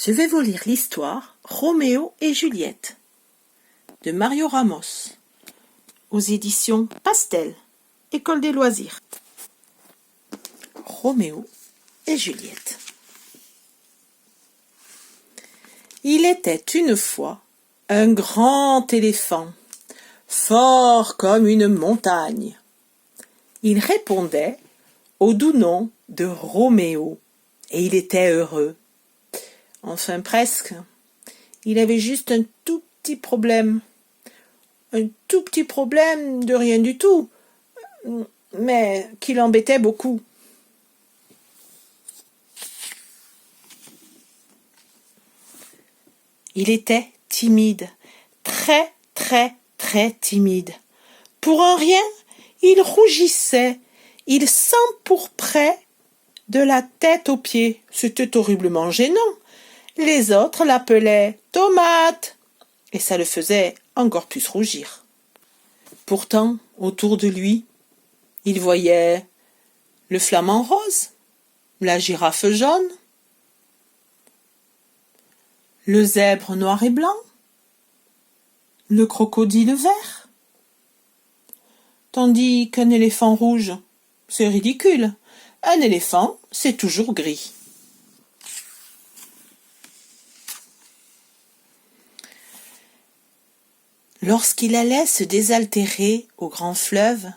Je vais vous lire l'histoire Roméo et Juliette de Mario Ramos aux éditions Pastel, École des loisirs. Roméo et Juliette. Il était une fois un grand éléphant, fort comme une montagne. Il répondait au doux nom de Roméo, et il était heureux. Enfin presque. Il avait juste un tout petit problème. Un tout petit problème de rien du tout, mais qui l'embêtait beaucoup. Il était timide, très timide. Pour un rien, il rougissait, il s'empourprait de la tête aux pieds. C'était horriblement gênant. Les autres l'appelaient Tomate, et ça le faisait encore plus rougir. Pourtant, autour de lui, il voyait le flamant rose, la girafe jaune, le zèbre noir et blanc, le crocodile vert. Tandis qu'un éléphant rouge, c'est ridicule. Un éléphant, c'est toujours gris. Lorsqu'il allait se désaltérer au grand fleuve,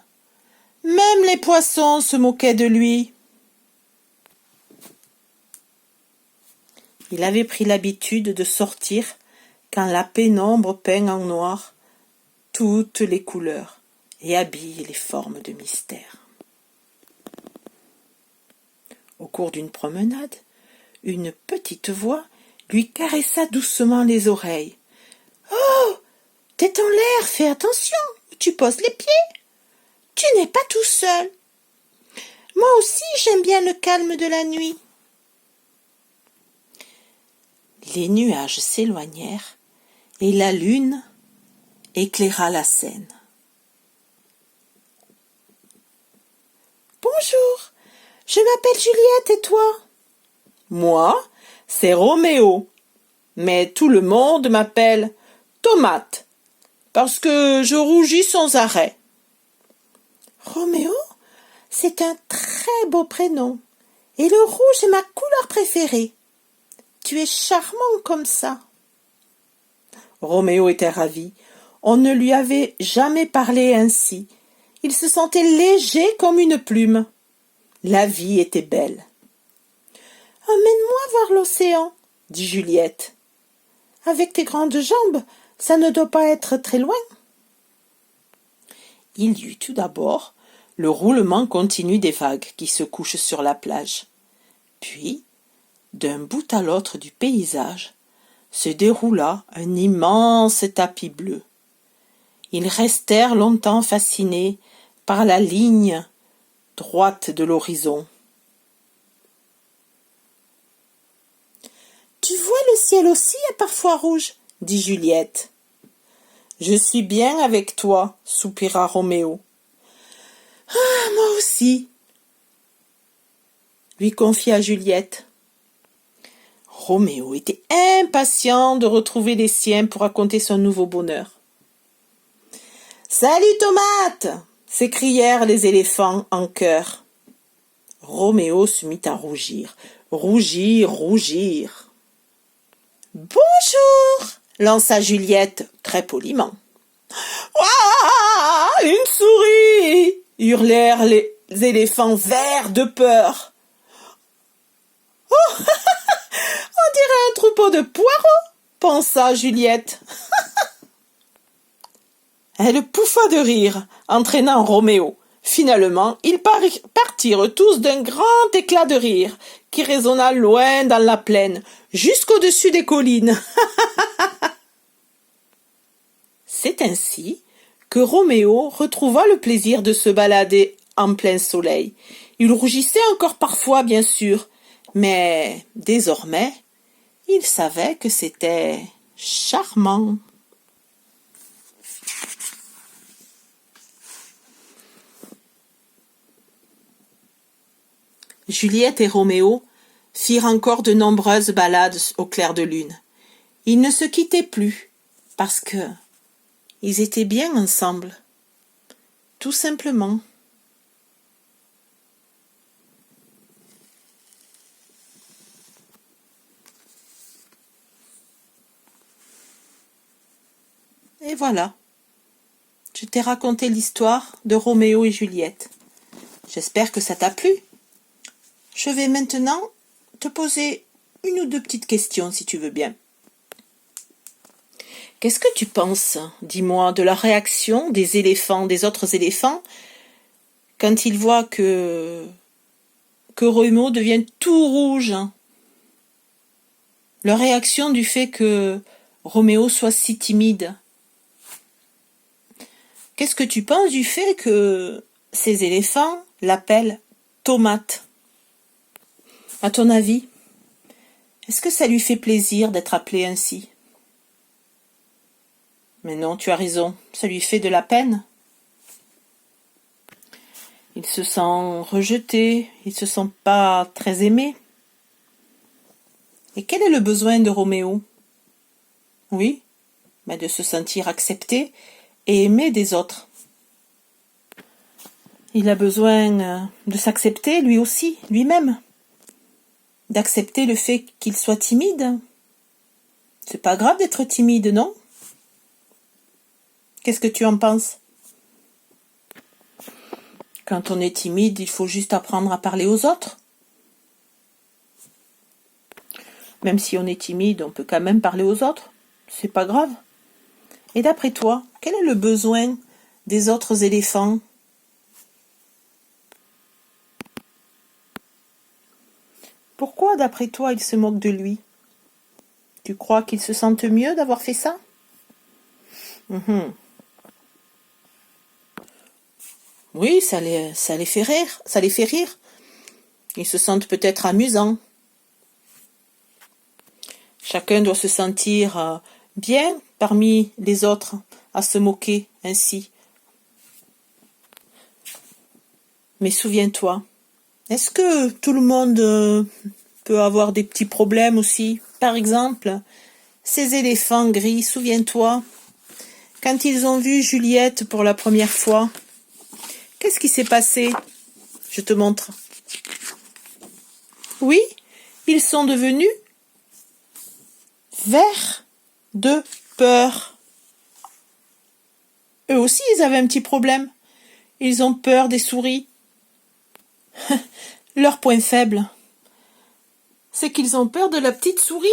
même les poissons se moquaient de lui. Il avait pris l'habitude de sortir quand la pénombre peint en noir toutes les couleurs et habille les formes de mystère. Au cours d'une promenade, une petite voix lui caressa doucement les oreilles. « Oh, t'es en l'air, fais attention, tu poses les pieds. Tu n'es pas tout seul. Moi aussi, j'aime bien le calme de la nuit. » Les nuages s'éloignèrent et la lune éclaira la scène. « Bonjour, je m'appelle Juliette et toi ?»« Moi, c'est Roméo, mais tout le monde m'appelle Tomate, parce que je rougis sans arrêt. »« Roméo, c'est un très beau prénom, et le rouge est ma couleur préférée. Tu es charmant comme ça. » Roméo était ravi. On ne lui avait jamais parlé ainsi. Il se sentait léger comme une plume. La vie était belle. « Emmène-moi voir l'océan, » dit Juliette. « Avec tes grandes jambes, ça ne doit pas être très loin. » Il y eut tout d'abord le roulement continu des vagues qui se couchent sur la plage. Puis, d'un bout à l'autre du paysage, se déroula un immense tapis bleu. Ils restèrent longtemps fascinés par la ligne droite de l'horizon. « Tu vois, le ciel aussi est parfois rouge, » dit Juliette. « Je suis bien avec toi, » soupira Roméo. « Ah, moi aussi, » lui confia Juliette. Roméo était impatient de retrouver les siens pour raconter son nouveau bonheur. « Salut Tomate !» s'écrièrent les éléphants en chœur. Roméo se mit à rougir. Rougir. « Bonjour !» lança Juliette très poliment. « Ouah, une souris !» hurlèrent les éléphants verts de peur. « Oh, on dirait un troupeau de poireaux !» pensa Juliette. Elle pouffa de rire, entraînant Roméo. Finalement, ils partirent tous d'un grand éclat de rire, qui résonna loin dans la plaine, jusqu'au-dessus des collines. C'est ainsi que Roméo retrouva le plaisir de se balader en plein soleil. Il rougissait encore parfois, bien sûr, mais désormais, il savait que c'était charmant. Juliette et Roméo firent encore de nombreuses balades au clair de lune. Ils ne se quittaient plus, parce que ils étaient bien ensemble, tout simplement. Et voilà, je t'ai raconté l'histoire de Roméo et Juliette. J'espère que ça t'a plu. Je vais maintenant te poser une ou deux petites questions si tu veux bien. Qu'est-ce que tu penses, dis-moi, de la réaction des éléphants, des autres éléphants, quand ils voient que Roméo devient tout rouge? Leur réaction du fait que Roméo soit si timide. Qu'est-ce que tu penses du fait que ces éléphants l'appellent Tomate? À ton avis, est-ce que ça lui fait plaisir d'être appelé ainsi? Mais non, tu as raison, ça lui fait de la peine. Il se sent rejeté, il se sent pas très aimé. Et quel est le besoin de Roméo? Oui, mais de se sentir accepté et aimé des autres. Il a besoin de s'accepter lui aussi, lui-même. D'accepter le fait qu'il soit timide. C'est pas grave d'être timide, non? Qu'est-ce que tu en penses? Quand on est timide, il faut juste apprendre à parler aux autres. Même si on est timide, on peut quand même parler aux autres. C'est pas grave. Et d'après toi, quel est le besoin des autres éléphants? Pourquoi, d'après toi, ils se moquent de lui? Tu crois qu'ils se sentent mieux d'avoir fait ça? Oui, ça les fait rire, ça les fait rire. Ils se sentent peut-être amusants. Chacun doit se sentir bien parmi les autres à se moquer ainsi. Mais souviens-toi, est-ce que tout le monde peut avoir des petits problèmes aussi? Par exemple, ces éléphants gris, souviens-toi, quand ils ont vu Juliette pour la première fois, qu'est-ce qui s'est passé? Je te montre. Oui, ils sont devenus verts de peur. Eux aussi, ils avaient un petit problème. Ils ont peur des souris. Leur point faible, c'est qu'ils ont peur de la petite souris.